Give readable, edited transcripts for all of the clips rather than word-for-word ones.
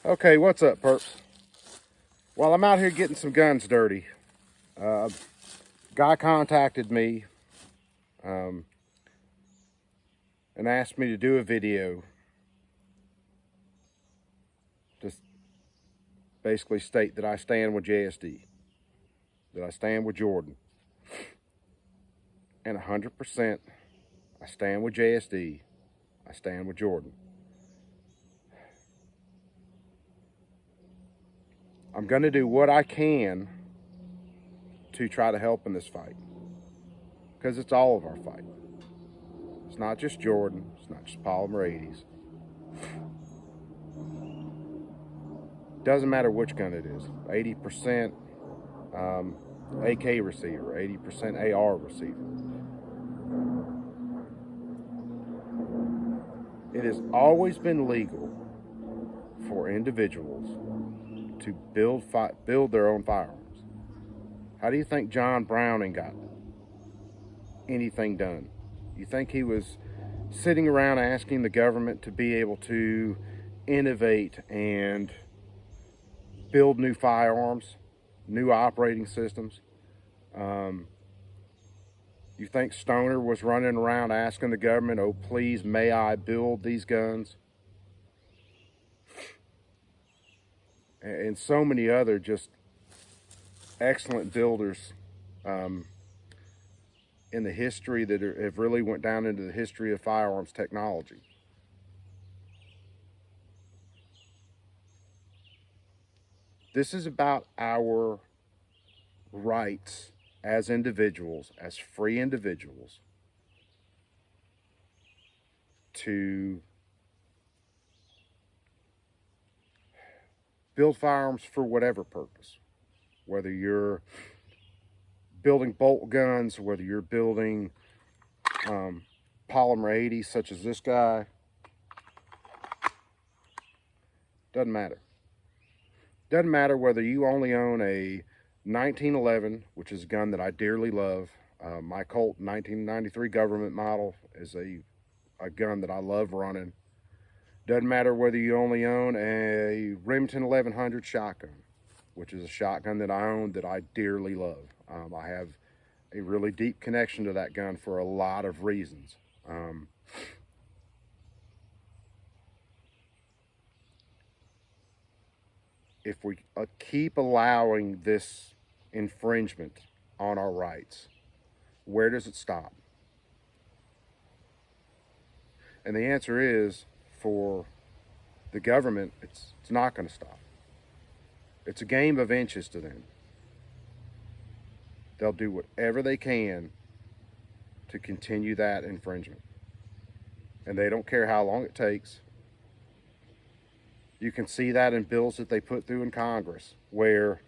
Okay, what's up, perps? While I'm out here getting some guns dirty, guy contacted me and asked me to do a video to basically state that I stand with JSD, that I stand with Jordan. And 100%, I stand with JSD, I stand with Jordan. I'm going to do what I can to try to help in this fight, because it's all of our fight. It's not just Jordan, it's not just polymer 80s. Doesn't matter which gun it is, 80% AK receiver, 80% AR receiver. It has always been legal for individuals to build their own firearms. How do you think John Browning got anything done? You think he was sitting around asking the government to be able to innovate and build new firearms, new operating systems? You think Stoner was running around asking the government, oh, please, may I build these guns? And so many other just excellent builders in the history that have really went down into the history of firearms technology. This is about our rights as individuals, as free individuals, to build firearms for whatever purpose. Whether you're building bolt guns, whether you're building polymer 80s such as this guy, doesn't matter. Doesn't matter whether you only own a 1911, which is a gun that I dearly love. My Colt 1993 government model is a gun that I love running. Doesn't matter whether you only own a Remington 1100 shotgun, which is a shotgun that I own that I dearly love. I have a really deep connection to that gun for a lot of reasons. If we keep allowing this infringement on our rights, where does it stop? And the answer is, for the government, it's not going to stop. It's a game of inches to them. They'll do whatever they can to continue that infringement. And they don't care how long it takes. You can see that in bills that they put through in Congress, where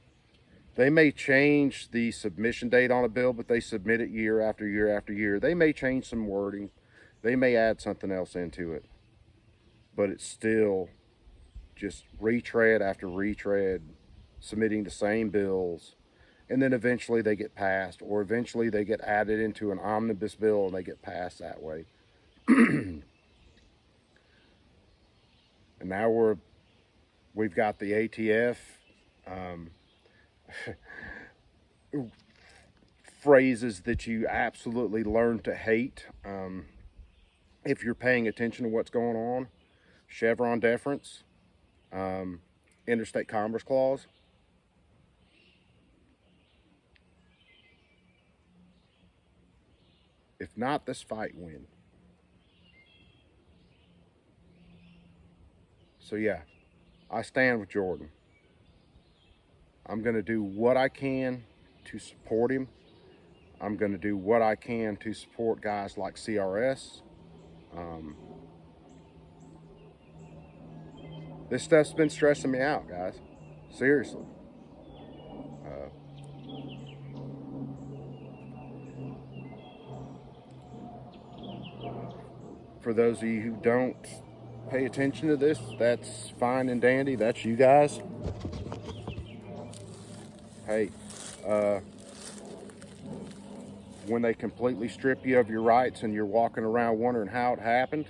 they may change the submission date on a bill, but they submit it year after year after year. They may change some wording. They may add something else into it. But it's still just retread after retread, submitting the same bills. And then eventually they get passed, or eventually they get added into an omnibus bill and they get passed that way. And now we've got the ATF phrases that you absolutely learn to hate if you're paying attention to what's going on. Chevron deference, interstate commerce clause. If not, this fight win. So yeah, I stand with Jordan. I'm going to do what I can to support him. I'm going to do what I can to support guys like CRS. This stuff's been stressing me out, guys. Seriously. For those of you who don't pay attention to this, that's fine and dandy. That's you guys. Hey, when they completely strip you of your rights and you're walking around wondering how it happened,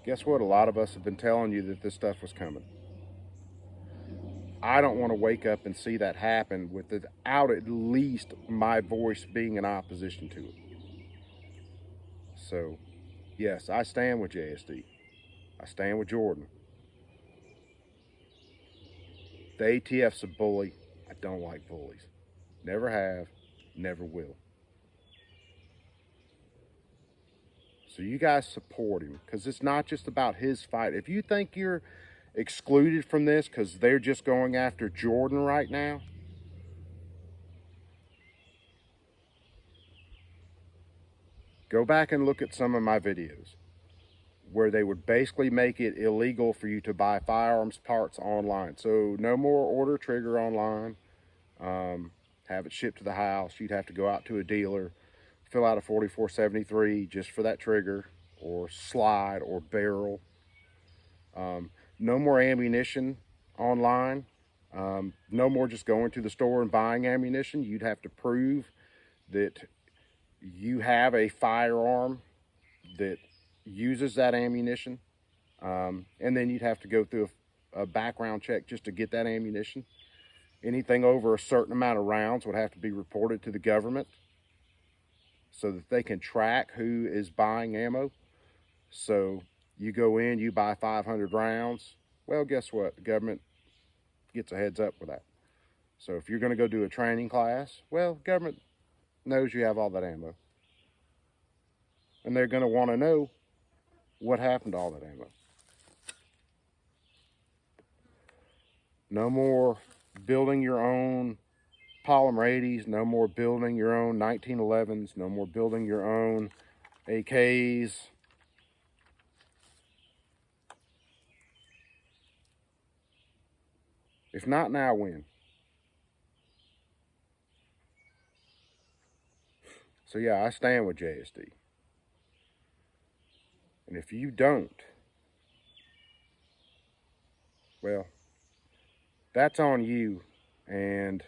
Guess what? A lot of us have been telling you that this stuff was coming. I don't want to wake up and see that happen without at least my voice being in opposition to it. So, yes, I stand with JSD. I stand with Jordan. The ATF's a bully. I don't like bullies. Never have, never will. So you guys support him, because it's not just about his fight. If you think you're excluded from this because they're just going after Jordan right now, go back and look at some of my videos where they would basically make it illegal for you to buy firearms parts online. So no more order trigger online, have it shipped to the house. You'd have to go out to a dealer, fill out a 4473 just for that trigger or slide or barrel. No more ammunition online. No more just going to the store and buying ammunition. You'd have to prove that you have a firearm that uses that ammunition. And then you'd have to go through a background check just to get that ammunition. Anything over a certain amount of rounds would have to be reported to the government so that they can track who is buying ammo. So you go in, you buy 500 rounds. Well, guess what? The government gets a heads up with that. So if you're going to go do a training class, well, government knows you have all that ammo. And they're going to want to know what happened to all that ammo. No more building your own polymer 80s, no more building your own 1911s, no more building your own AKs. If not now, when? So yeah, I stand with JSD. And if you don't, well, that's on you. And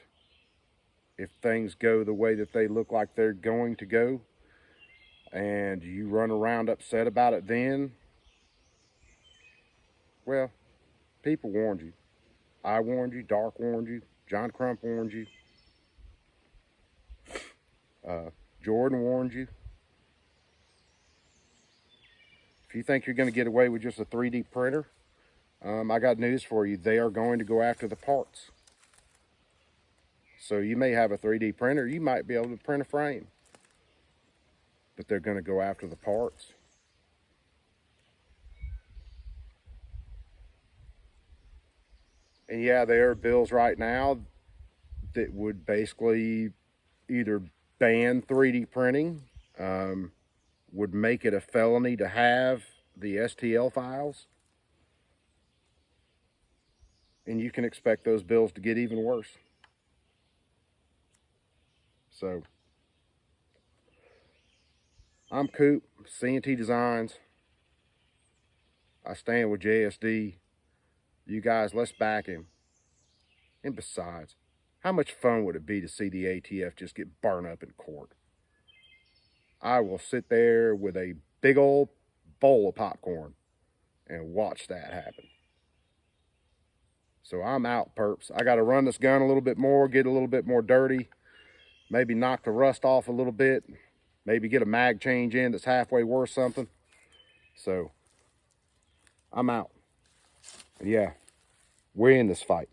if things go the way that they look like they're going to go, and you run around upset about it then, well, people warned you. I warned you, Dark warned you, John Crump warned you, Jordan warned you. If you think you're going to get away with just a 3D printer, I got news for you. They are going to go after the parts. So you may have a 3D printer, you might be able to print a frame, but they're going to go after the parts. And yeah, there are bills right now that would basically either ban 3D printing, would make it a felony to have the STL files, and you can expect those bills to get even worse. So, I'm Coop, C&T Designs. I stand with JSD. You guys, let's back him. And besides, how much fun would it be to see the ATF just get burned up in court? I will sit there with a big old bowl of popcorn and watch that happen. So I'm out, perps. I got to run this gun a little bit more, get a little bit more dirty, maybe knock the rust off a little bit, maybe get a mag change in that's halfway worth something. So I'm out. And yeah, we're in this fight.